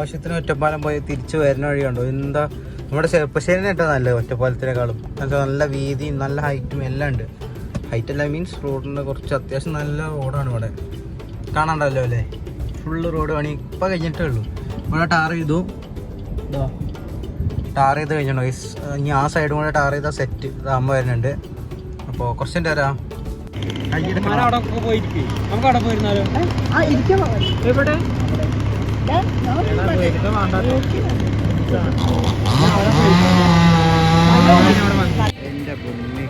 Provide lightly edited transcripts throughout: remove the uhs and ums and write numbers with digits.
ആവശ്യത്തിന് ഒറ്റപ്പാലം പോയി തിരിച്ചു വരുന്ന വഴി കണ്ടോ. എന്താ നമ്മുടെ ചെറുപ്പശ്ശേരി കേട്ടോ നല്ലത് ഒറ്റപ്പാലത്തിനേക്കാളും. നല്ല വീതിയും നല്ല ഹൈറ്റും എല്ലാം ഉണ്ട്. ഹൈറ്റ് അല്ല മീൻസ് റോഡിൻ്റെ കുറച്ച് അത്യാവശ്യം നല്ല റോഡാണ് ഇവിടെ. കാണാണ്ടല്ലോ അല്ലേ, ഫുള്ള് റോഡ് പണി ഇപ്പം കഴിഞ്ഞിട്ടേ ഉള്ളൂ. ഇവിടെ ടാർ ചെയ്തു, ടാർ ചെയ്ത് കഴിഞ്ഞിട്ടുണ്ടോ. ഇനി ആ സൈഡും കൂടെ ടാർ ചെയ്താൽ സെറ്റ് ഇതാകുമ്പോൾ വരുന്നുണ്ട്. അപ്പോൾ കുറച്ചും തരാം. എൻ്റെ പൊന്നി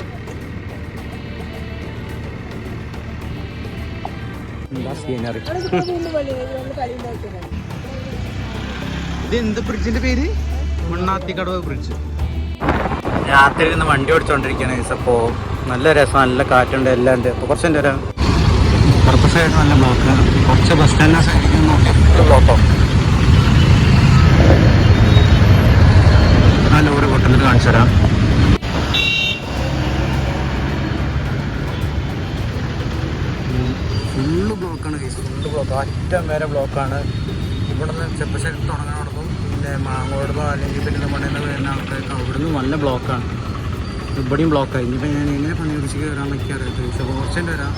എന്താ സീനറി. ഇത് എന്ത് ബ്രിഡ്ജിന്റെ പേര്? മണ്ണാത്തിക്കടവ് ബ്രിഡ്ജ്. രാത്രി നിന്ന് വണ്ടി ഓടിച്ചോണ്ടിരിക്കുകയാണ്. അപ്പോൾ നല്ല രസം, നല്ല കാറ്റുണ്ട്, എല്ലാം ഉണ്ട്. അപ്പോൾ കുറച്ച് എൻ്റെ പുറത്തെ സൈഡ് നല്ല ബ്ലോക്ക്, കുറച്ച് ബസ് സ്റ്റാൻഡിൻ്റെ സൈഡിൽ നോക്കി ബ്ലോക്കോ. ആ ലോറി പൊട്ടുന്നിട്ട് കാണിച്ചു തരാം. ഫുള്ള് ബ്ലോക്കാണ്, ഫുള്ള് ബ്ലോക്ക്, അറ്റം വരെ ബ്ലോക്കാണ്. ഇവിടെ നിന്ന് ചെപ്പശ്ശേരി തുടങ്ങാനോടൊപ്പം പിന്നെ മാങ്ങോടൊപ്പം അല്ലെങ്കിൽ പിന്നെ മണ്ണിൽ നിന്ന് വരുന്ന ആൾക്കാർക്ക് അവിടുന്ന് നല്ല ബ്ലോക്കാണ്. ഇവിടെയും ബ്ലോക്കായി. ഇനിയിപ്പോൾ ഞാൻ എങ്ങനെ പണി പിടിച്ച് കയറാൻ പറ്റിയ അറിയാത്ത. കുറച്ചെൻ്റെ വരാം.